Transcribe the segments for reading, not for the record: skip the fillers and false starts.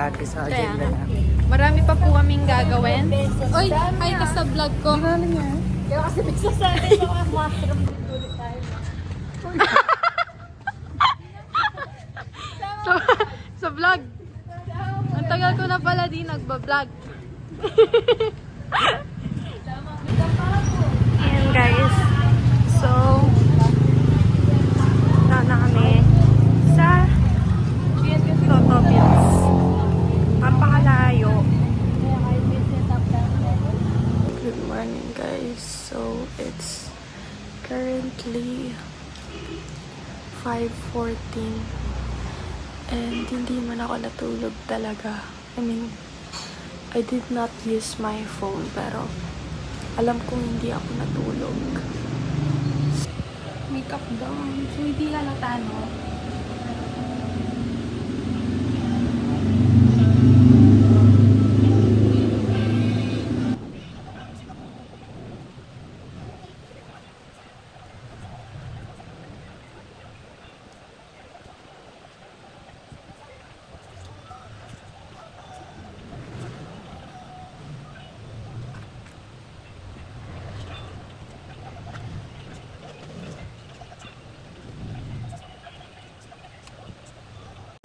lagi sa Kaya agenda nga. namin. Marami pa po kaming gagawin. Oy, hi ka sa vlog ko. Kaya kasi bigla sa atin mga mushroom din ulit tayo. So, sa vlog. Ang tagal ko na pala di nagba-vlog. Ayan guys. So, na kami sa Totopits. Ang pakalayo. Good morning guys. So, it's currently 5:14 and hindi man ako natulog talaga. I mean, I did not use my phone pero alam kong hindi ako natulog. Makeup down. So, hindi halata, no?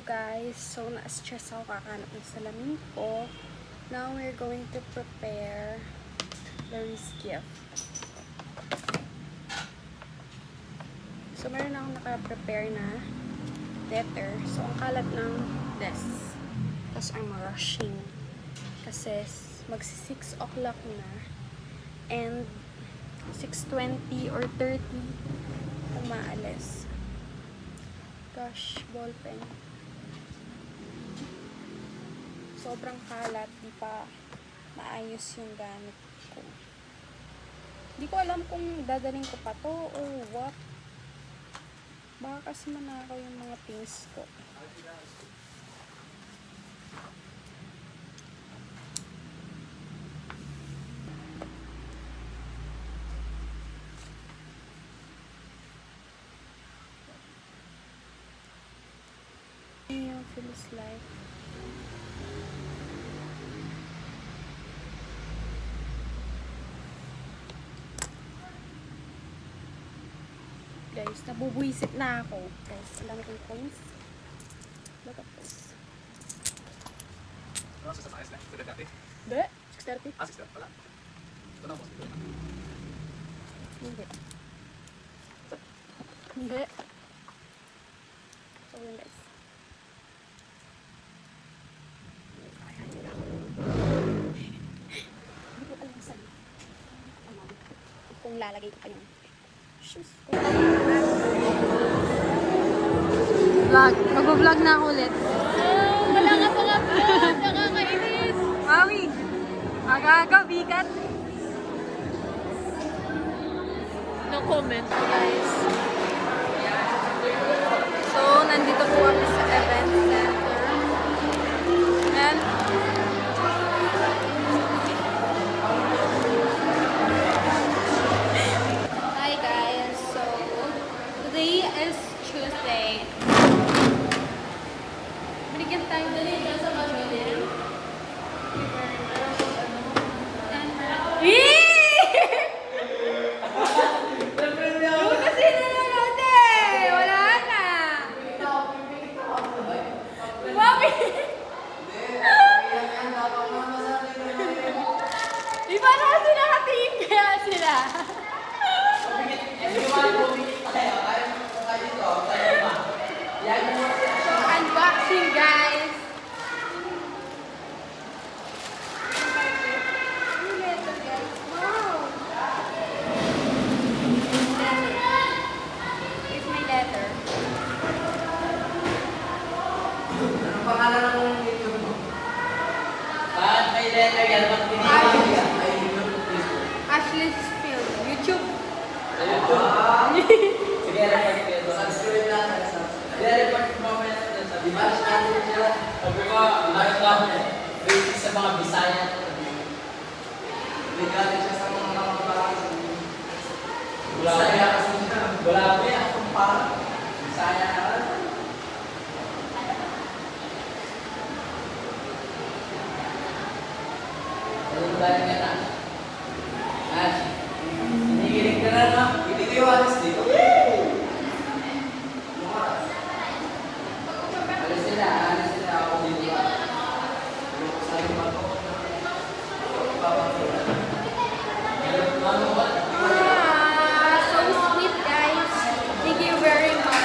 Guys, so na-stress ako kakanap ng salamin ko. Now we're going to prepare Larry's gift. So meron akong naka-prepare na letter. So ang kalat ng desk. Tapos I'm rushing. Kasi magsi 6 o'clock na. And 6:20 or 30 umaalis. Gosh, ballpen. Sobrang kalat, di pa maayos yung gamit ko. Hindi ko alam kung dadaling ko pa to or what. Baka kasi manakaw yung mga things ko. Yun yung feels like. Guys, nabubuisit na ako. Guys, alam kong coins. Look at this. Ano sa size na? Sa dati? Be? 6:30? 6 pala. Ito na mo. Hindi. Hindi. So, yun guys. Hindi ko alam saan. Kung lalagay ko pa yung shoes ko. Vlog. Mag-vlog na ako ulit. Wala ka pa nga po. Nakakainis. Mami! Agaga, bigat! No comment. Guys. So, nandito po kami sa event center. And, hi guys. So, today is Tuesday. Binigyan tayo dito sa Julian. Iba na kasi nakatingin kaya sila. So, unboxing guys. Yung letter guys. Wow. Here's my letter. Anong pangalan ng YouTube mo? Bakit may letter yan? Ba't Ashley's Field. YouTube. Sige, record ko ito. Subscribe lang. I-report mo mamaya sa Dimash natin siya. Sabi ko, ayos lang eh. Basic sa mga Bisaya. Ligalit siya sa mga parang Bisaya kasi siya. Wala ko yan. Kung parang Bisaya na. dahil nga na. Ash, hinihiling ka na, no? Hindi ko yung alis dito. Alis sila ako dito. Sabi mo ako. So sweet, guys. Thank you very much.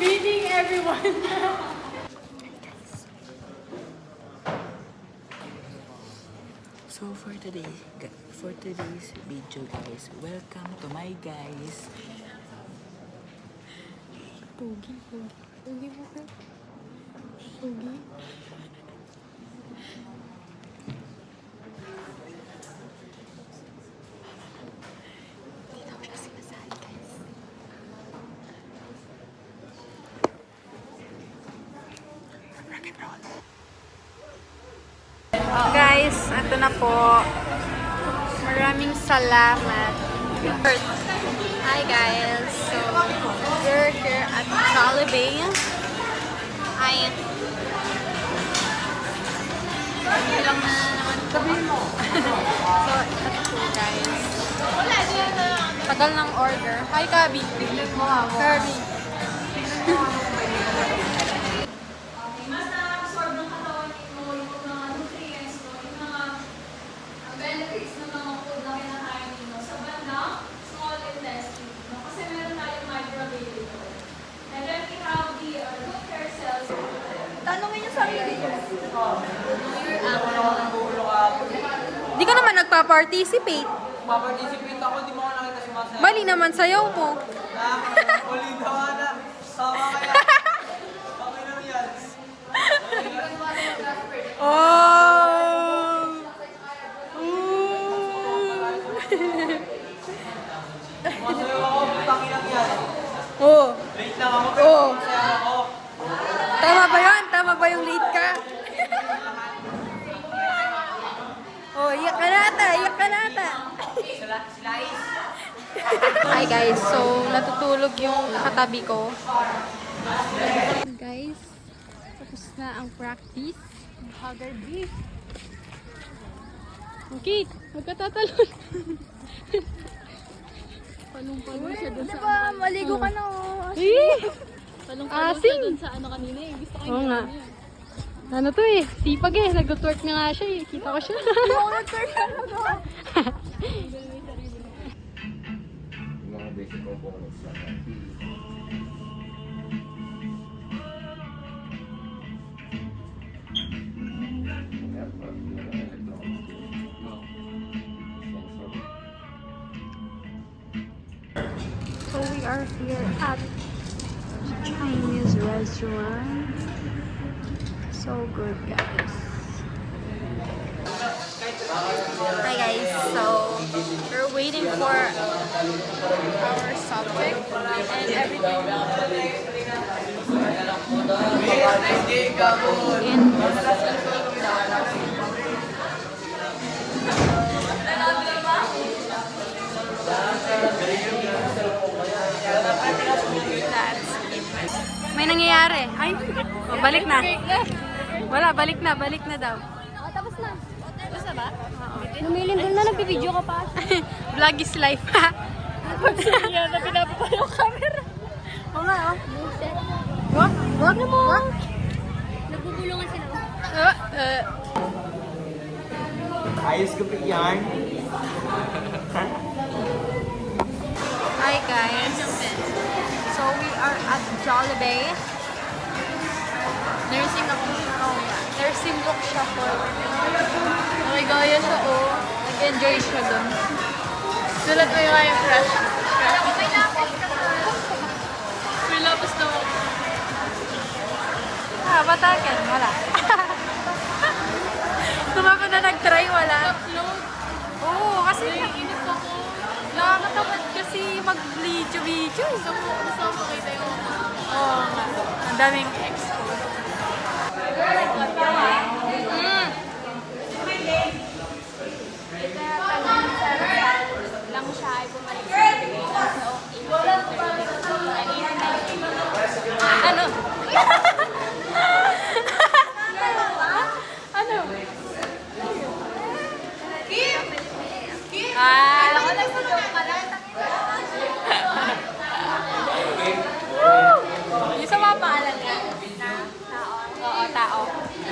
Greeting everyone. So for today's video guys, welcome to my guys. Pogi. Pogi mo ka. Pogi. Guys, ito na po. Maraming salamat. Hi guys. So, we're here at Jollibee. Ay. Bilang na naman. Sabihin mo. So, ito po guys. Tagal ng order. Hi, Kabi. Kirby. Mas na-absorb ng katawan mo yung mga nutrients mo, yung mga benefits ng mga food na kinakain nyo sa bandang small intestine. No? Kasi meron tayong microbial. And then we have the good hair cells. Tanungin yung sarili nyo. Di ka naman nagpa-participate. Paparticipate ako, di mo ako nakita sumasaya. Bali naman sayaw mo. Uli daw na. Sama kaya. Okay lang yan. Oh! Masayaw ako, putangin lang yan. Oh! Late lang ako, pero Oh! masayaw ako. Tama ba yun? Tama ba yung late ka? Oh, iyak ka nata! Iyak ka nata! Hi guys, so natutulog yung katabi ko. Guys, tapos na ang practice. Hugger beef. Okay, magkatatalon. Palong-palong siya dun sa... Diba, maligo ka na oh. Palong-palong Asim. siya dun sa ano kanina eh. Gusto ko Oo yung nga. ano yun. Ano to eh, sipag eh. Nag-twerk na nga siya eh. Kita ko siya. Mga basic components lang. So we are here at Chinese restaurant. So good, guys. Hi guys, so we're waiting for our subject and everything. May nangyayari. Ay, oh, balik na. Wala, balik na daw. Tapos na. Tapos na ba? Lumilindol na, nagpipideo ka pa. Vlog is life. Yan, na pinapapa yung camera. Oo nga, oh. Wag na mo. Nagbubulungan sila. Ayos ko pa yan. Hi guys. So we are at Jollibee. Nursing ako. Nursing book siya po. Nakigaya siya oh. Nag-enjoy siya dun. Sulat mo yung kaya fresh. May lapis na ako. Ah, batakan. Wala. Kung ako na nag-try, wala. Oo, kasi init ako. Nakakatamad kasi mag-video-video. Gusto ko makita yung oo nga. Ang daming expo. Ako nagsunog ka na. Yung sa mga pangalan nga. Tao. Oo, tao.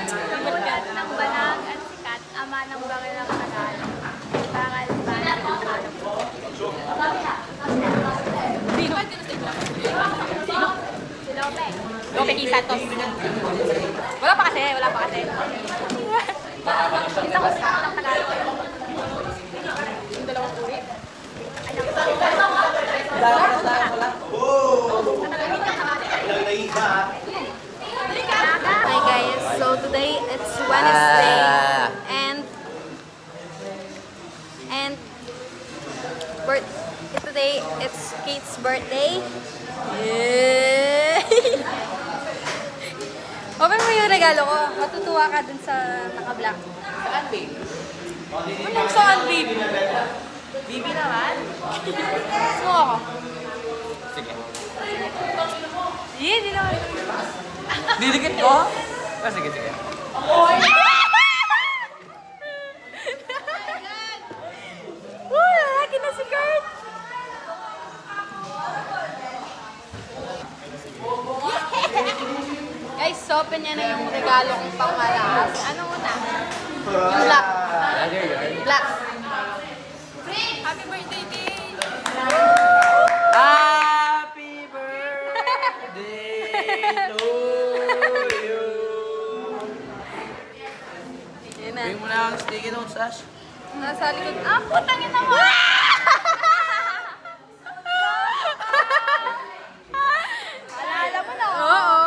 Sabat ng banag at sikat, ama ng bangal ng Tagalog. Bangal banag ng Sino? Si Lope. Lope Santos. Wala pa kasi. Isa ko sikat ng Tagalog. Yung dalawang uri. Hi guys, so today it's Wednesday and today it's Kate's birthday. Yay! Open mo yung regalo ko. Matutuwa ka dun sa naka-black. Saan, babe? Anong saan, babe? Bibi naman. Gusto mo ako? Sige. Hindi naman. Didikit ko? Ah, sige. Lalaki na si Kurt. Guys, so open niya na yung regalo kong pangmalakas. Ano una? Yung black. Black. Happy birthday, Kate! Happy birthday to you. Yun na. Bigyan mo na ang sticky notes, Ash. Nasa likod. Ah, putang ina mo! Alala mo na. Oo.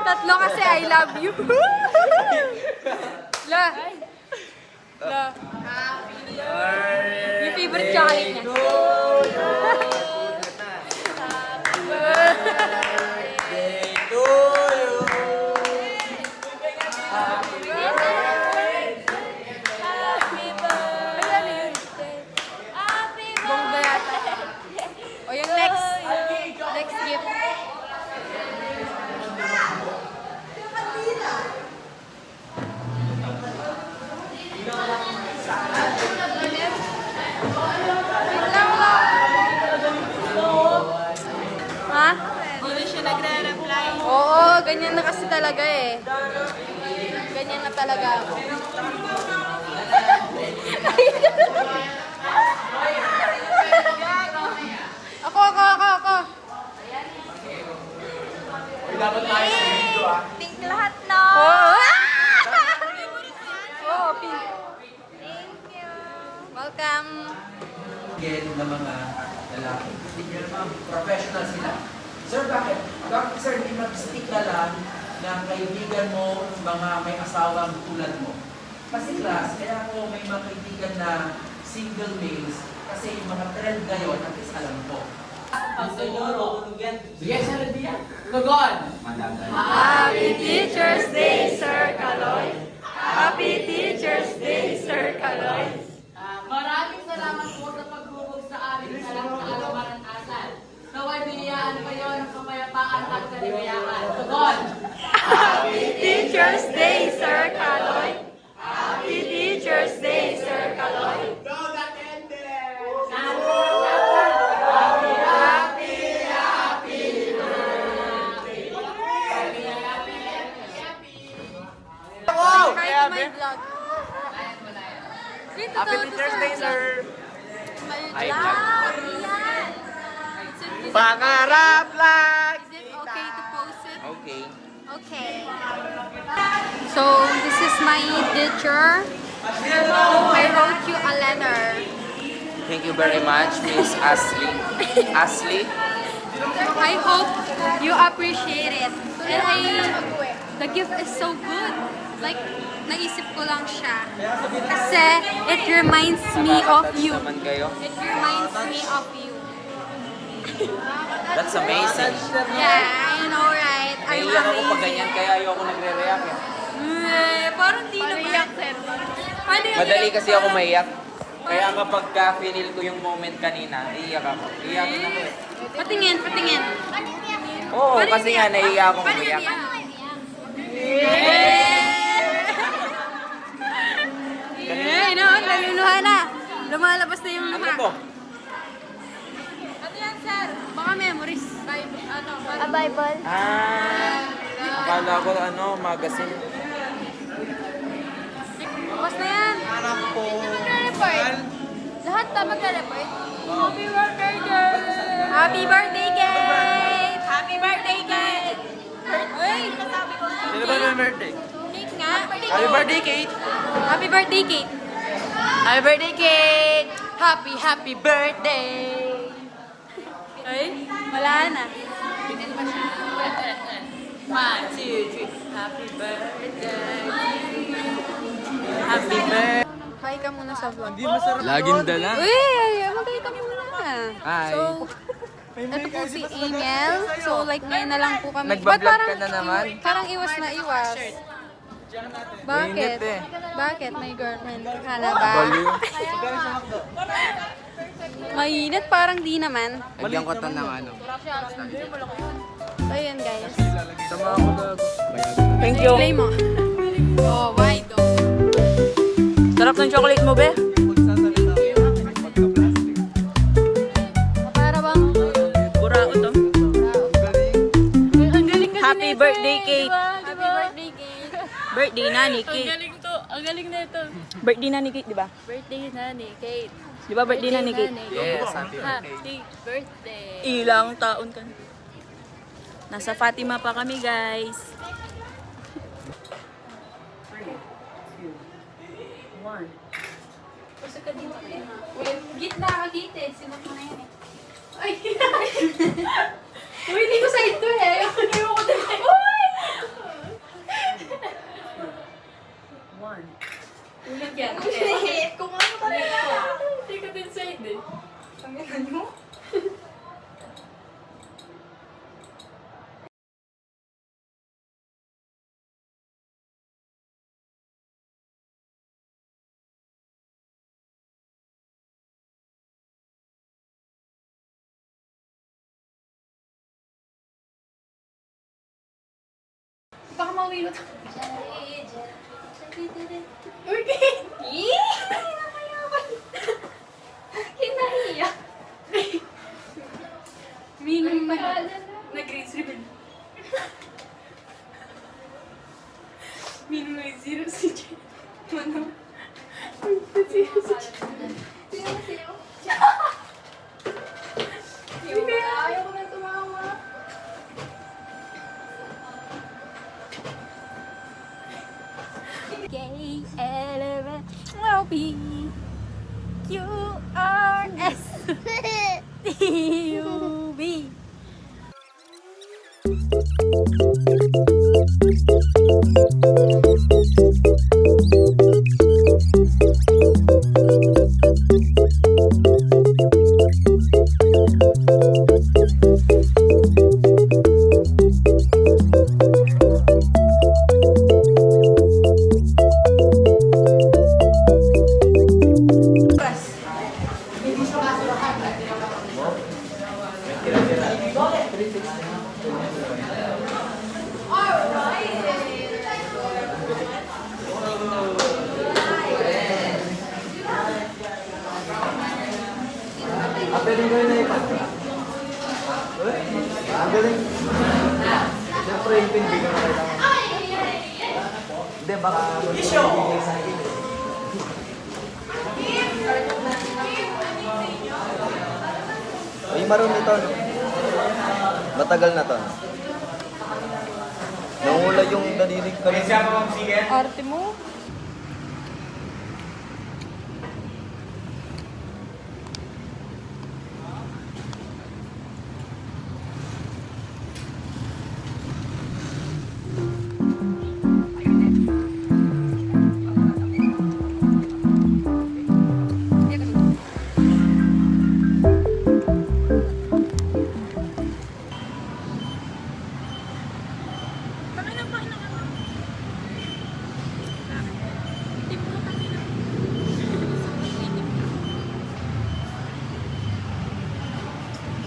Tatlo kasi I love you. La. Yung favorite chocolate niya. Birthday to you. Bongga yata. O yung next gift. Ha? Hindi siya nagre-reply. Oo, ganyan na kasi talaga eh. Ganyan na talaga ako. Ako. Think lahat na. Oo. Oo, pink. Thank you. Welcome. Again, ng mga lalaki. Hindi nyo naman, professional sila. Sir, bakit? Bakit, sir, hindi mag-stick na lang ng kaibigan mo, mga may asawang tulad mo? Kasi class, kaya ako may mga kaibigan na single males, kasi yung mga trend ngayon, at least alam ko. Sige, sir, hindi yan. Lugon! Happy Teacher's Day, Sir Kaloy. Happy Teacher's Day, Sir Kaloy. Maraming salamat po sa paghubog sa amin sa alabaran asal. Naway biniyaan kayo ng kapayapaan at kaligayahan. Tugon! Happy Teacher's Day, Sir Kaloy. Happy Teacher's Day, Sir Kaloy. Kahit may vlog. Happy Teacher's Day, sir. May Ay, vlog. vlog. Yan. Pangarap lang. Is it okay to post it? Okay. Okay. So, this is my teacher. I wrote you a letter. Thank you very much, Miss Ashley. Ashley? I hope you appreciate it. And the gift is so good. Like, naisip ko lang siya. Kasi it reminds me of you. Naman kayo. It reminds me of you. That's amazing. Yeah, I know, right? I'm Naiiyak ako pag ganyan, amazing. kaya ayoko nagre-react eh. Parang di naman. Paano yung Madali iyak kasi mo? ako maiyak. Kaya kapag ka-feel ko yung moment kanina, iiyak ako. Iiyakin ako eh. Patingin. Oo, Paano kasi yung nga iyak? naiiyak akong Paano yung umiyak. iyak? Ay, no, talaga Tapos na yung Ano to? Ano yan, sir? Baka memories. Bible, ano? A Bible. Akala ko magazine. Tapos na yan. Anak ko. Report. Lahat ta magka-report. Happy birthday, Kate! Happy birthday, Kate! Happy birthday, Kate! Uy! Sino ba may birthday? Cake nga. Happy birthday, Kate! Happy birthday, Kate! Happy birthday, Kate! Happy birthday! Ay, wala na. Pinin pa siya. 1, 2, 3. Happy birthday! Happy birthday! Hi ka muna sa vlog. Laging dala. Uy! Mag-hi ka muna. Hi. So, ito po si Amiel. So, like, ngayon na lang po kami. Nagbablog Ba't ka na naman? Parang iwas na iwas. Bakit? Mainit eh. Bakit? May girlfriend ka na ba? Baliw. Mainit? Parang di naman. Lagyan ko to ng So, yun guys. Sama ako gago. Thank you. Play mo. Oh, why do? Sarap ng chocolate mo, be. Para bang... Burao to. Ang galing kasi Happy nito birthday, eh, Kate. diba? Happy birthday, Kate. Birthday na ni Kate. to. Ang galing na ito. Birthday na ni Kate, di ba? Birthday na ni Kate. Di ba birthday na ni Kate? Yes, happy birthday. Happy birthday. Ilang taon ka na. Nasa Fatima pa kami, guys. 1. Gusto ka dito kayo. Gitna ka dito eh. Sinot mo na yan eh. Ay! Uy, hindi ko sa ito eh. Hindi mo ko din. Uy! 1. Ulit yan. Ulit! Kung ano talaga. Hindi ka din sa ito eh. Ang gano'n mo? Baka mawilot ako. Uy, kinahiya. Minum pa. Nag-grades ribbon. Minum na zero si Jen. Ano? Zero si Jen. Zero. Ayaw ko na tumawa. K-L-M-N-O-P-Q-R-S-T-U-B Pwede ko na ipan. Ang galing. Siyempre, yung pindi ko na kailangan. Hindi, baka magbibigay sa akin. Ay, maroon nito. No? Matagal na to. No? Nangula yung nadinig ka rin. Arte mo?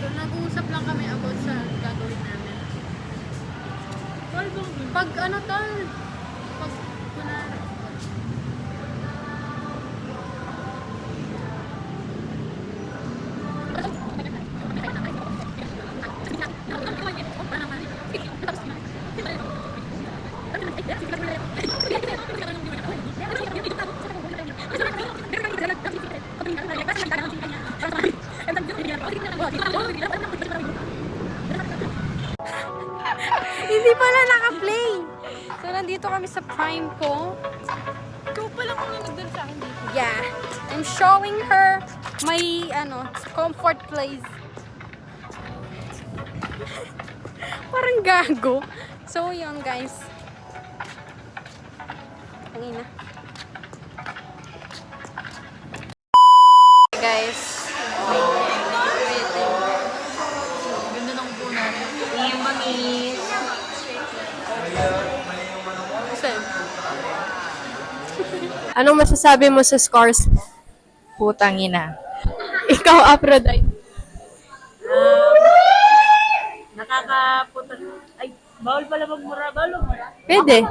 So, nag-uusap lang kami about sa gagawin namin. Pag ano tol? Pag kunwari. time ko. Ikaw pa lang ang nandun sa akin dito. Yeah. I'm showing her my, comfort place. Parang gago. So, yun, guys. Pangina. Guys. Ganda ng upo natin. Yung mami. Anong masasabi mo sa scores mo? Putang ina. Ikaw, Aphrodite. Nakakaputa. Ay, bawal pala magmura. Bawal magmura. Pwede.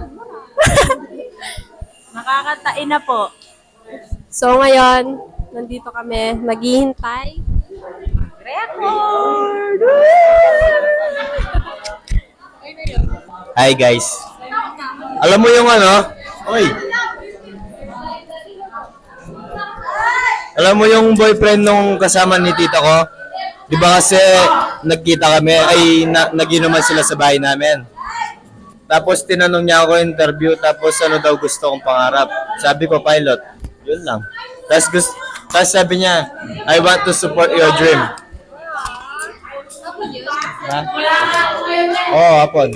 Nakakatain na po. So, ngayon, nandito kami, naghihintay. Record! Hi guys. Alam mo yung ano? Oy. Alam mo yung boyfriend nung kasama ni tita ko? Di ba kasi nagkita kami, naginuman sila sa bahay namin. Tapos tinanong niya ako interview, tapos ano daw gusto kong pangarap. Sabi ko, pilot. Yun lang. Tapos sabi niya, I want to support your dream. Ha? Oo, Apon.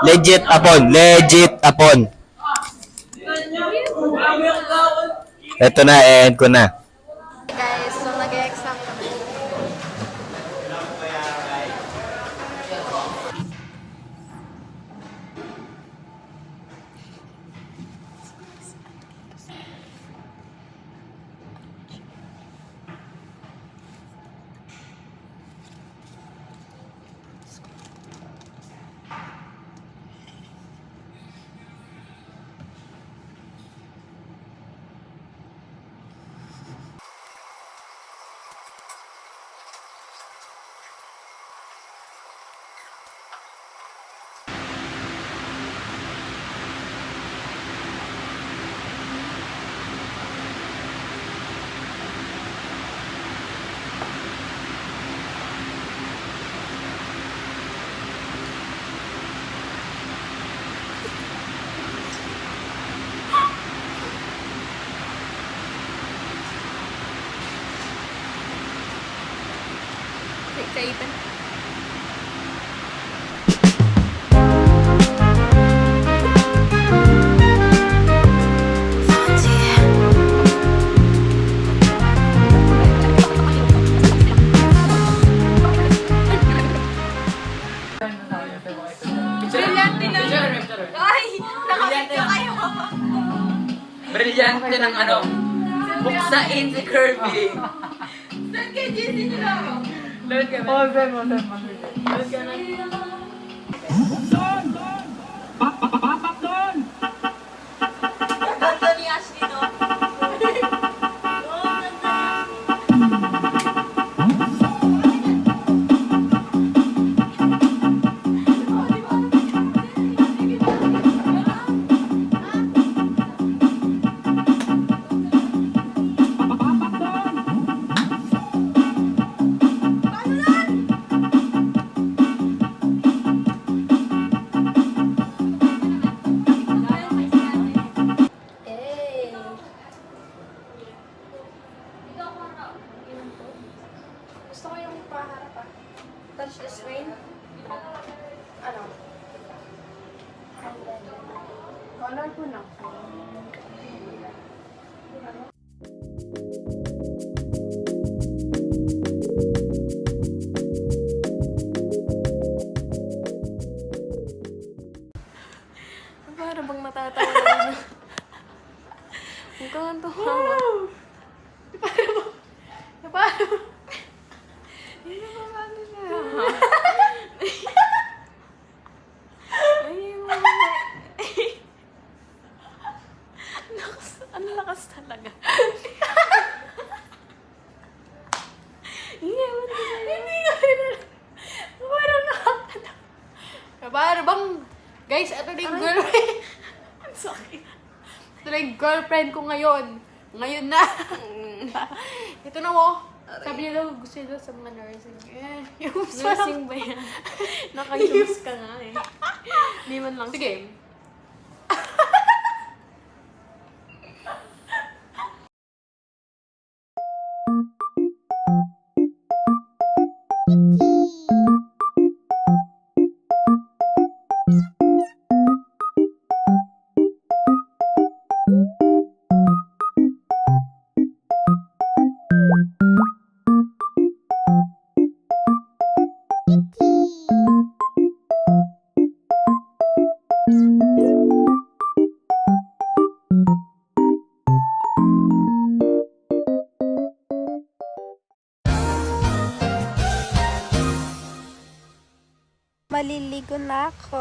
Legit Apon. Ito na, end ko na. Guys, so nag-exam kami. Excited. Brilyante ng ano? Buksain si Kirby. Saan kay JC nila ako? Ganda ni Ashley, no? Hey. Gusto ko yung paharap ah. Touch the screen. Ano? Color ko na. Para bang natatawa na. Huwag ka nga tumawa. Para bang... Hindi na paano na. Ay, mama. Ang lakas talaga. Hindi ko rin. Parang nakakatawa. Para bang... Guys, ito na yung girlfriend. I'm sorry. Ito na yung girlfriend ko ngayon. Ngayon na. Ito na mo. Sabi niya daw, gusto niya daw sa mga nursing. Yung nursing ba yan? Naka-use ka nga eh. Hindi man lang. Sige. maliligo na ako.